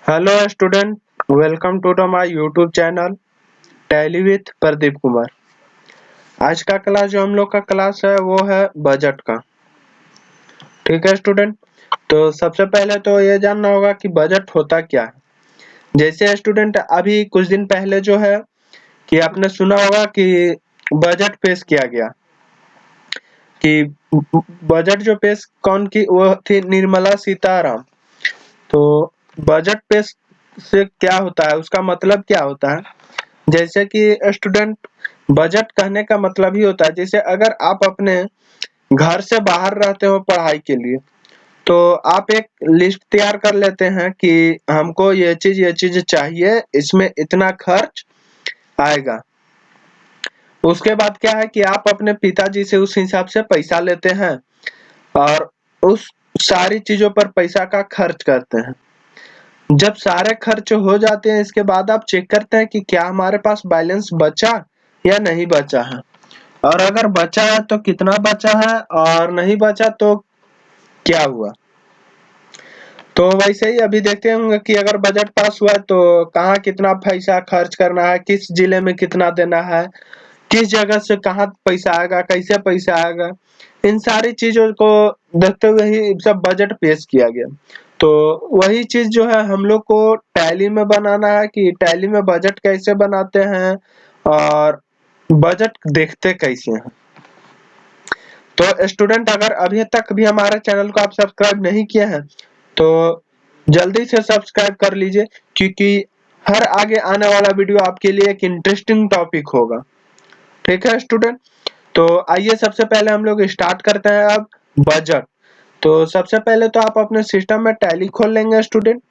Hello student, welcome to my YouTube channel Tally with Pradeep Kumar. आज का class जो हम लोग का क्लास है वो है बजट का। ठीक है स्टूडेंट, तो सबसे पहले तो ये जानना होगा कि बजट होता क्या है। जैसे स्टूडेंट अभी कुछ दिन पहले जो है कि आपने सुना होगा कि बजट पेश किया गया, कि बजट जो पेश कौन की वो थी, निर्मला सीताराम। तो बजट पेश से क्या होता है, उसका मतलब क्या होता है। जैसे कि स्टूडेंट, बजट कहने का मतलब ही होता है, जैसे अगर आप अपने घर से बाहर रहते हो पढ़ाई के लिए, तो आप एक लिस्ट तैयार कर लेते हैं कि हमको ये चीज चाहिए, इसमें इतना खर्च आएगा। उसके बाद क्या है कि आप अपने पिताजी से उस हिसाब से पैसा लेते हैं और उस सारी चीजों पर पैसा का खर्च करते हैं। जब सारे खर्च हो जाते हैं, इसके बाद आप चेक करते हैं कि क्या हमारे पास बैलेंस बचा या नहीं बचा है, और अगर बचा है तो कितना बचा है, और नहीं बचा तो क्या हुआ। तो वैसे ही अभी देखते होंगे कि अगर बजट पास हुआ है तो कहाँ कितना पैसा खर्च करना है, किस जिले में कितना देना है, किस जगह से कहाँ पैसा आएगा, कैसे पैसा आएगा, इन सारी चीजों को देखते हुए ही सब बजट पेश किया गया। तो वही चीज जो है हम लोग को टैली में बनाना है कि टैली में बजट कैसे बनाते हैं और बजट देखते कैसे हैं। तो स्टूडेंट, अगर अभी तक भी हमारे चैनल को आप सब्सक्राइब नहीं किए हैं तो जल्दी से सब्सक्राइब कर लीजिए, क्योंकि हर आगे आने वाला वीडियो आपके लिए एक इंटरेस्टिंग टॉपिक होगा। ठीक है स्टूडेंट, तो आइए सबसे पहले हम लोग स्टार्ट करते हैं अब बजट। तो सबसे पहले तो आप अपने सिस्टम में टैली खोल लेंगे स्टूडेंट।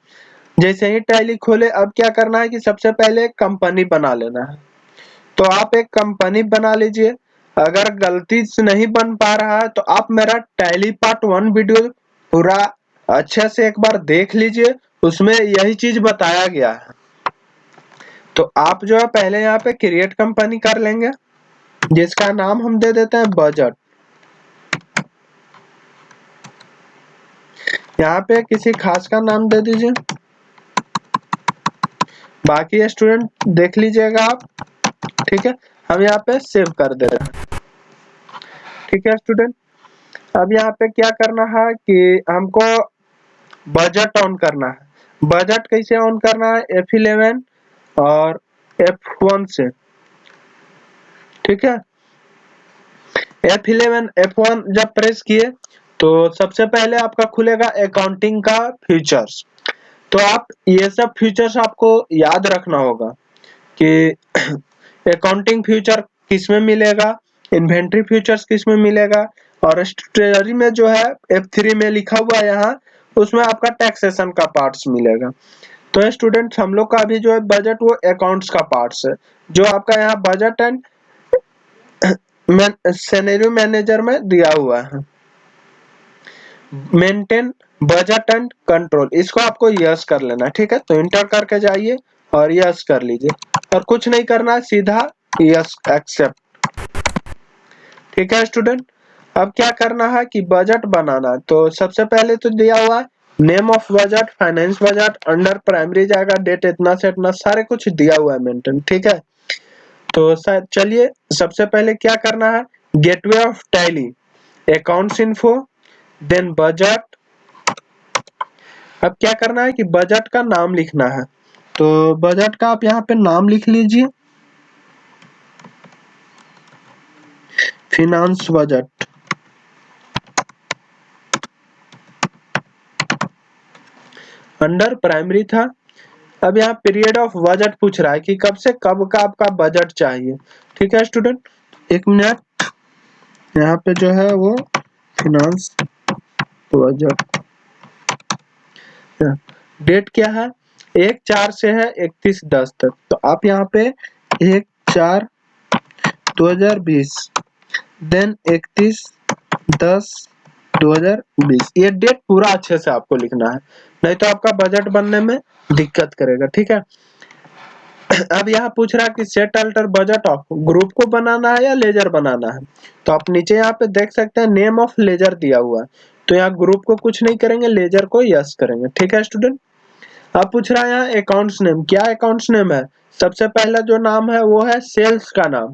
जैसे ही टैली खोले, अब क्या करना है कि सबसे पहले एक कंपनी बना लेना है। तो आप एक कंपनी बना लीजिए। अगर गलती से नहीं बन पा रहा है तो आप मेरा टैली पार्ट 1 वीडियो पूरा अच्छे से एक बार देख लीजिए, उसमें यही चीज बताया गया है। तो आप जो है पहले यहाँ पे क्रिएट कंपनी कर लेंगे, जिसका नाम हम दे देते हैं बजट। यहाँ पे किसी खास का नाम दे दीजिए, बाकी स्टूडेंट देख लीजिएगा आप। ठीक है, हम यहाँ पे सेव कर दे रहे हैं। ठीक है स्टूडेंट, अब यहाँ पे क्या करना है कि हमको बजट ऑन करना है। बजट कैसे ऑन करना है, F11 और F1 से। ठीक है, F11 F1 जब प्रेस किए तो सबसे पहले आपका खुलेगा अकाउंटिंग का फीचर्स। तो आप ये सब फीचर्स आपको याद रखना होगा कि अकाउंटिंग फ्यूचर किस में मिलेगा, इन्वेंट्री फ्यूचर्स किस में मिलेगा, और ट्रेजरी में जो है F3 में लिखा हुआ है यहाँ, उसमें आपका टैक्सेशन का पार्ट्स मिलेगा। तो स्टूडेंट्स, हम लोग का अभी जो है बजट वो अकाउंट्स का पार्ट्स है, जो आपका यहाँ बजट एंड सिनेरियो मैनेजर में दिया हुआ है। मेंटेन बजट एंड कंट्रोल, इसको आपको यस कर लेना है। ठीक है, तो इंटर करके जाइए और यस कर लीजिए, और कुछ नहीं करना है, सीधा यस एक्सेप्ट। ठीक है स्टूडेंट, अब क्या करना है कि बजट बनाना है। तो सबसे पहले तो दिया हुआ है name of budget, finance budget, under primary जाएगा, डेट इतना से इतना, सारे कुछ दिया हुआ है मेंटेन। ठीक है, तो शायद चलिए सबसे पहले क्या करना है, gateway of Tally, accounts info, then budget. अब क्या करना है कि बजट का नाम लिखना है। तो बजट का आप यहाँ पे नाम लिख लीजिए, फिनांस बजट। अंडर प्राइमरी था। अब यहाँ पीरियड ऑफ बजट पूछ रहा है कि कब से कब का आपका बजट चाहिए। ठीक है स्टूडेंट, एक मिनट, यहाँ पे जो है वो फिनांस बजट, डेट क्या है, 1/4 से है 31/10 तक। तो आप यहाँ पे 1/4/2020 देन 31/10/2020, ये डेट पूरा अच्छे से आपको लिखना है, नहीं तो आपका बजट बनने में दिक्कत करेगा। ठीक है, अब यहाँ पूछ रहा है कि set alter budget of, group को बनाना है या लेजर बनाना है। तो आप नीचे यहाँ पे देख सकते हैं नेम ऑफ लेजर दिया हुआ है, तो यहाँ ग्रुप को कुछ नहीं करेंगे, लेजर को यस करेंगे। ठीक है स्टूडेंट, अब पूछ रहा है यहाँ अकाउंट्स नेम, क्या अकाउंट्स नेम है? सबसे पहला जो नाम है वो है सेल्स का नाम,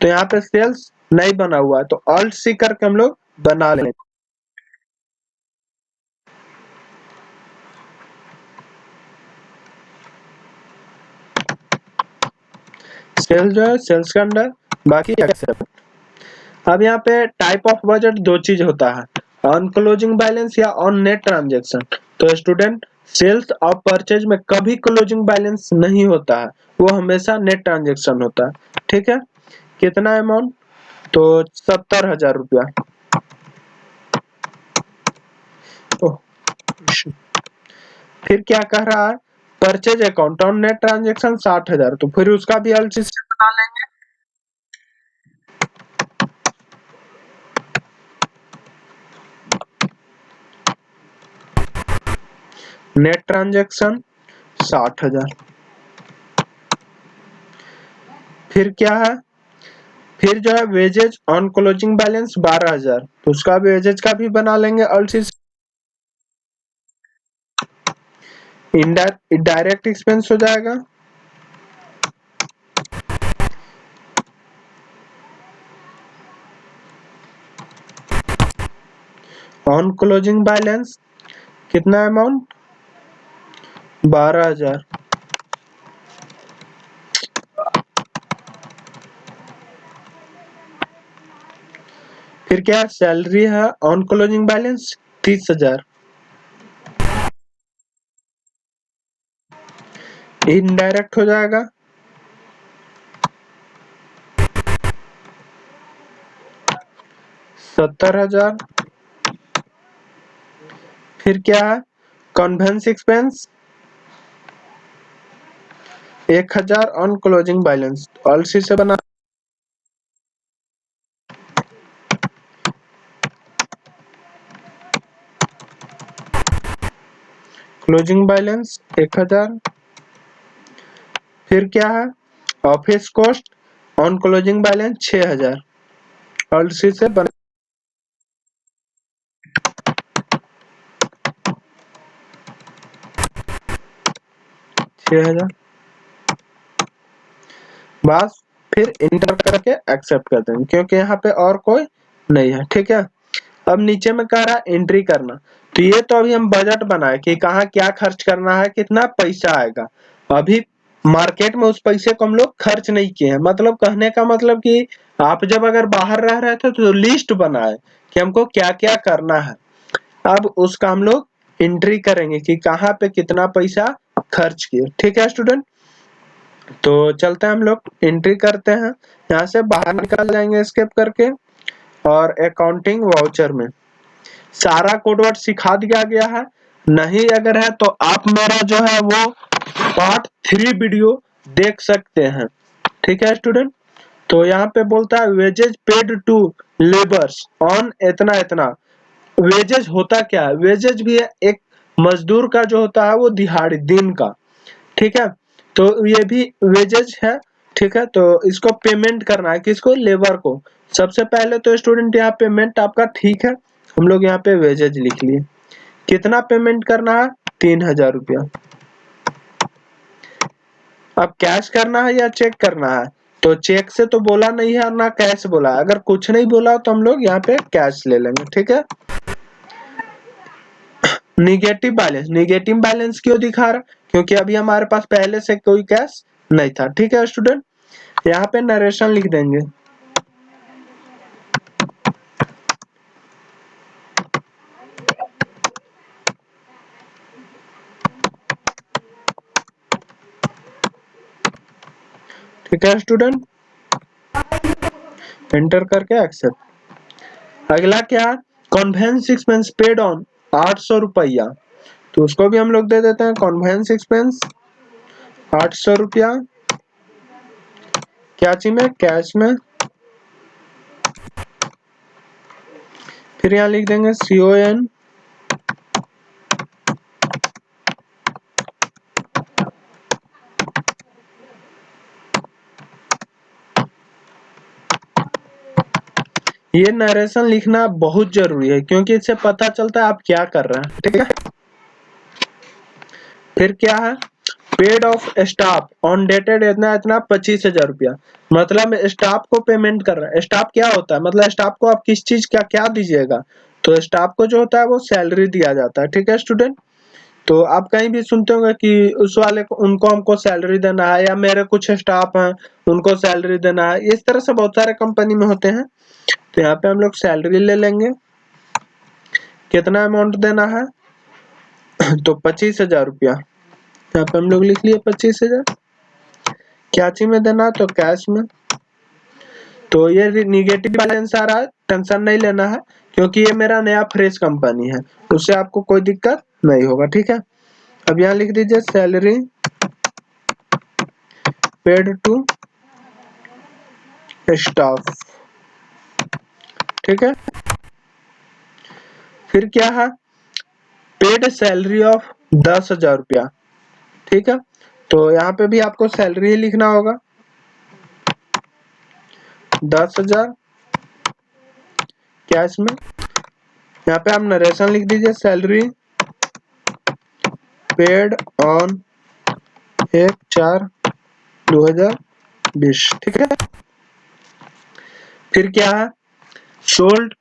तो यहाँ पे सेल्स नहीं बना हुआ है, तो ऑल्ट सी करके हम लोग बना लेंगे। सेल्स जो है सेल्स के अंडर, बाकी एक्सेप्ट। अब यहाँ पे टाइप ऑफ बजट दो चीज होता है, ऑन क्लोजिंग बैलेंस या ऑन नेट ट्रांजेक्शन। तो स्टूडेंट सेल्स और परचेज में कभी क्लोजिंग बैलेंस नहीं होता है, वो हमेशा नेट ट्रांजेक्शन होता है। ठीक है, कितना अमाउंट? तो 70,000 रुपया। फिर क्या कह रहा है? Purchase account on net transaction 60,000, तो फिर उसका भी एलसी बना लेंगे। Net transaction 60,000। फिर क्या है? फिर जो है वेजेज ऑन क्लोजिंग बैलेंस 12,000, तो उसका भी वेजेज का भी बना लेंगे एलसी। डायरेक्ट एक्सपेंस हो जाएगा ऑन क्लोजिंग बैलेंस, कितना अमाउंट? 12,000। फिर क्या सैलरी है ऑन क्लोजिंग बैलेंस? 30,000। इनडायरेक्ट हो जाएगा 70,000। फिर क्या है? Conveyance expense 1,000 on closing balance, ऑलसी से बना। Closing balance 1,000। फिर क्या है? Office cost on closing balance 6,000, ऑलसी से बना। 6,000 बस। फिर इंटर करके एक्सेप्ट कर देंगे क्योंकि यहाँ पे और कोई नहीं है। ठीक है, अब नीचे में कह रहा है एंट्री करना, तो ये तो अभी हम बजट बनाए कि कहाँ क्या खर्च करना है, कितना पैसा आएगा। अभी मार्केट में उस पैसे को हम लोग खर्च नहीं किए हैं, मतलब कहने का मतलब कि आप जब अगर बाहर रह रहे थे तो लिस्ट बनाए कि हमको क्या क्या करना है। अब उसका हम लोग एंट्री करेंगे कि कहाँ पे कितना पैसा खर्च किए। ठीक है स्टूडेंट, तो चलते हैं हम लोग एंट्री करते हैं, यहाँ से बाहर निकल जाएंगे एस्केप करके, और अकाउंटिंग वाउचर में सारा कोडवर्ड सिखा दिया गया है। नहीं अगर है तो आप मेरा जो है वो पार्ट 3 वीडियो देख सकते हैं। ठीक है स्टूडेंट, तो यहाँ पे बोलता है wages paid to labours on इतना इतना। वेजेज होता क्या है? वेजेज भी है एक मजदूर का जो होता है वो दिहाड़ी दिन का। ठीक है, तो ये भी वेजेज है। ठीक है, तो इसको पेमेंट करना है किसको? लेबर को। सबसे पहले तो स्टूडेंट यहाँ पेमेंट आपका ठीक है, हम लोग यहाँ पे वेजेज लिख लिए। कितना पेमेंट करना है? 3,000 रुपया। अब कैश करना है या चेक करना है? तो चेक से तो बोला नहीं है और ना कैश बोला है, अगर कुछ नहीं बोला तो हम लोग यहाँ पे कैश ले लेंगे। ठीक है, निगेटिव बैलेंस, निगेटिव बैलेंस क्यों दिखा रहा? क्योंकि अभी हमारे पास पहले से कोई कैश नहीं था। ठीक है स्टूडेंट, यहाँ पे नरेशन लिख देंगे। ठीक है स्टूडेंट, एंटर करके एक्सेप्ट। अगला क्या? कन्वेंस एक्सपेंस पेड ऑन 800 रुपया, तो उसको भी हम लोग दे देते हैं कन्वेंस एक्सपेंस 800 रुपया। क्या चीज में? कैश में। फिर यहाँ लिख देंगे CON। ये नरेशन लिखना बहुत जरूरी है क्योंकि इससे पता चलता है आप क्या कर रहे हैं। ठीक है, फिर क्या है, paid of staff on dated इतना इतना 25,000 रुपया, मतलब स्टाफ को पेमेंट कर रहा है। स्टाफ क्या होता है, मतलब स्टाफ को आप किस चीज का क्या दीजिएगा, तो स्टाफ को जो होता है वो सैलरी दिया जाता है। ठीक है स्टूडेंट, तो आप कहीं भी सुनते होंगे कि उस वाले को उनको हमको सैलरी देना है, या मेरे कुछ स्टाफ हैं उनको सैलरी देना है, इस तरह से बहुत सारे कंपनी में होते हैं। तो यहाँ पे हम लोग सैलरी ले लेंगे, कितना अमाउंट देना है तो 25,000 रुपया, यहाँ पे हम लोग लिख लिए 25,000। क्या चीज में देना है, तो कैश में। तो ये निगेटिव बैलेंस आ रहा है, टेंशन नहीं लेना है, क्योंकि ये मेरा नया फ्रेश कंपनी है, उससे आपको कोई दिक्कत नहीं होगा। ठीक है, अब यहाँ लिख दीजिए सैलरी पेड टू स्टाफ। ठीक है, फिर क्या है, पेड सैलरी ऑफ 10,000 रुपया। ठीक है, तो यहाँ पे भी आपको सैलरी ही लिखना होगा, 10,000 कैश में। यहाँ पे आप नरेशन लिख दीजिए, सैलरी पेड ऑन 1/4/2020। ठीक है, फिर क्या है, sold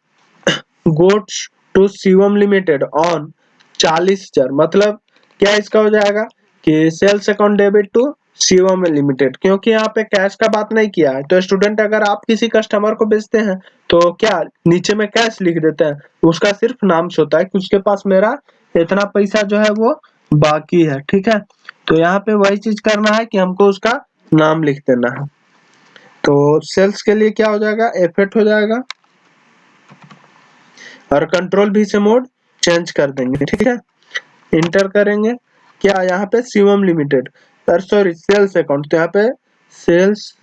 goods to Shivam limited on 40,000, मतलब क्या इसका हो जाएगा कि sales account debit to Shivam limited, क्योंकि यहाँ पे कैश का बात नहीं किया है। तो स्टूडेंट अगर आप किसी कस्टमर को बेचते हैं तो क्या नीचे में कैश लिख देते हैं, उसका सिर्फ नाम से होता है कि उसके पास मेरा इतना पैसा जो है वो बाकी है। ठीक है, तो यहाँ पे वही चीज करना है कि हमको उसका नाम लिख देना है। तो सेल्स के लिए क्या हो जाएगा, एफेक्ट हो जाएगा, और कंट्रोल भी से मोड चेंज कर देंगे। ठीक है, इंटर करेंगे क्या यहाँ पे Shivam limited, sorry sales account, तो यहाँ पे सेल्स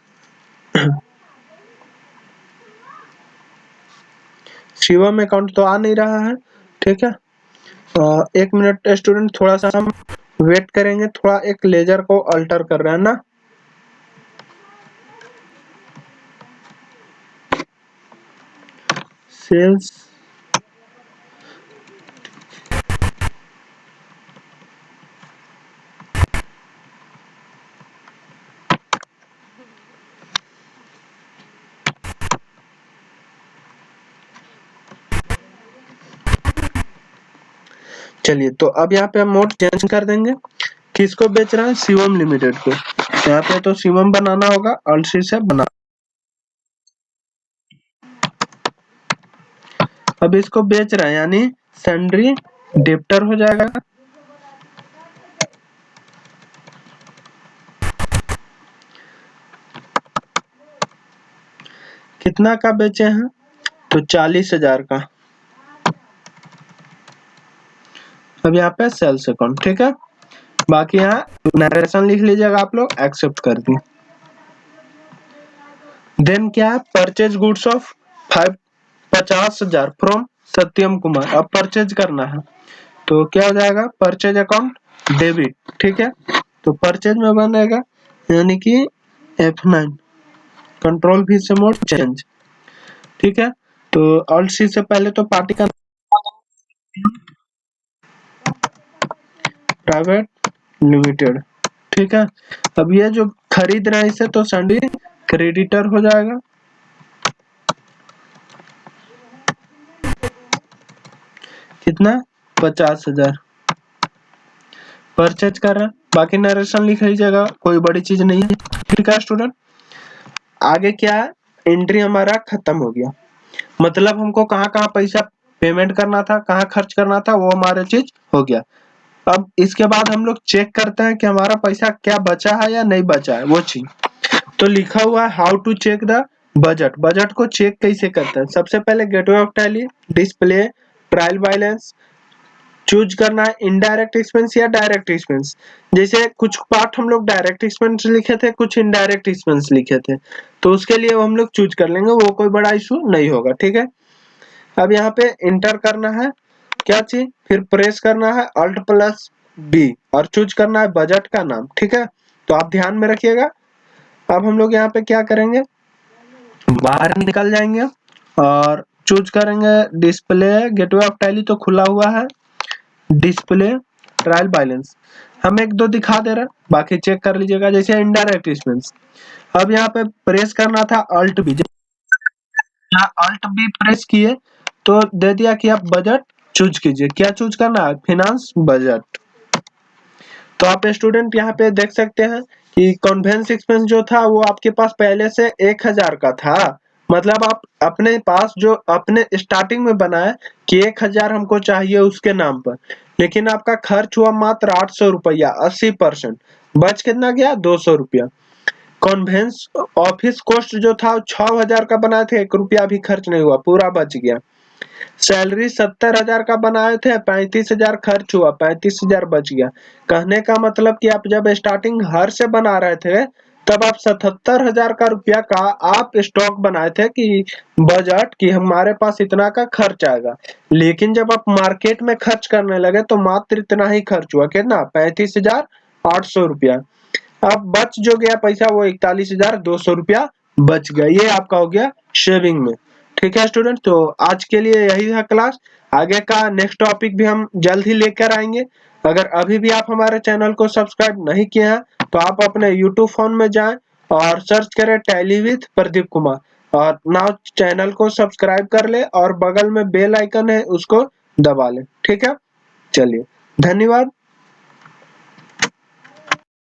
शिवम अकाउंट तो आ नहीं रहा है। ठीक है, एक मिनट स्टूडेंट, थोड़ा सा हम वेट करेंगे, थोड़ा एक लेजर को अल्टर कर रहे हैं ना। सेल्स चलिए, तो अब यहाँ पे हम मोड चेंज कर देंगे, किसको बेच रहे हैं, शिवम लिमिटेड को। यहाँ पे तो शिवम बनाना होगा, अल्ट सी से बना। अब इसको बेच रहे हैं यानी सैंड्री डेप्टर हो जाएगा, कितना का बेचे हैं तो 40,000 का। अब यहाँ पे सेल्स अकाउंट। ठीक है, बाकी यहाँ नरेशन लिख लीजिएगा आप लोग, एक्सेप्ट कर दी। देन क्या है, परचेज गुड्स ऑफ 50,000 फ्रॉम सत्यम कुमार, अब परचेज करना है तो क्या हो जाएगा, परचेज अकाउंट डेबिट। ठीक है, तो परचेज में बनेगा यानी कि F9, कंट्रोल भी से मोड चेंज। ठीक है, तो ऑल्ट सी से पहले तो पार्टी का प्राइवेट लिमिटेड। ठीक है, अब ये जो खरीद रहा है इसे तो सैंडी क्रेडिटर हो जाएगा, कितना 50,000 परचेज कर रहा है। बाकी नरेशन लिख लीजिएगा, कोई बड़ी चीज नहीं है। ठीक है स्टूडेंट, आगे क्या है, एंट्री हमारा खत्म हो गया, मतलब हमको कहाँ कहाँ पैसा पेमेंट करना था, कहाँ खर्च करना था, वो हमारा चीज हो गया। अब इसके बाद हम लोग चेक करते हैं कि हमारा पैसा क्या बचा है या नहीं बचा है वो चीज। तो लिखा हुआ है how to check the budget, budget को चेक कैसे करते हैं। सबसे पहले gateway of Tally, display, trial balance, choose करना है इनडायरेक्ट एक्सपेंस या डायरेक्ट एक्सपेंस। जैसे कुछ पार्ट हम लोग डायरेक्ट एक्सपेंस लिखे थे, कुछ इनडायरेक्ट एक्सपेंस लिखे थे, तो उसके लिए हम लोग चूज कर लेंगे, वो कोई बड़ा इशू नहीं होगा। ठीक है, अब यहाँ पे इंटर करना है क्या चीज, फिर प्रेस करना है Alt+B और चूज करना है बजट का नाम। ठीक है, तो आप ध्यान में रखिएगा। अब हम लोग यहाँ पे क्या करेंगे, बाहर निकल जाएंगे और चूज करेंगे डिस्प्ले, गेटवे ऑफ टैली तो खुला हुआ है, डिस्प्ले ट्रायल बैलेंस हम एक दो दिखा दे रहे हैं, बाकी चेक कर लीजिएगा। जैसे इनडायरेक्ट एक्सपेंस, अब यहाँ पे प्रेस करना था अल्ट बी, यहाँ अल्ट बी प्रेस किए तो दे दिया कि आप बजट चूज कीजिए। क्या चूज करना है? Finance budget. तो आप स्टूडेंट यहाँ पे देख सकते हैं कि कन्वेंस एक्सपेंस जो था वो आपके पास पहले से 1000 का था, मतलब आप अपने पास जो अपने स्टार्टिंग में बनाए कि 1000 हमको चाहिए उसके नाम पर, लेकिन आपका खर्च हुआ मात्र 800 रुपया, 80%। बच कितना गया? 200 रुपया। कन्वेंस ऑफिस कॉस्ट जो था 6000 का बनाए थे, 1 रुपया भी खर्च नहीं हुआ, पूरा बच गया। सैलरी 70,000 का बनाए थे, 35,000 खर्च हुआ, 35,000 बच गया। कहने का मतलब कि आप जब स्टार्टिंग हर से बना रहे थे तब आप 77,000 का रुपया का आप स्टॉक बनाए थे कि बजट कि हमारे पास इतना का खर्च आएगा, लेकिन जब आप मार्केट में खर्च करने लगे तो मात्र इतना ही खर्च हुआ। कितना? 35,800 रुपया। अब बच जो गया पैसा वो 41,200 रुपया बच गया। ये आपका हो गया शेविंग में। ठीक है स्टूडेंट, तो आज के लिए यही है क्लास। आगे का नेक्स्ट टॉपिक भी हम जल्द ही लेकर आएंगे। अगर अभी भी आप हमारे चैनल को सब्सक्राइब नहीं किए हैं तो आप अपने यूट्यूब फोन में जाएं और सर्च करें टैली विथ प्रदीप कुमार और नाउ चैनल को सब्सक्राइब कर ले और बगल में बेल आइकन है उसको दबा लें। ठीक है, चलिए, धन्यवाद।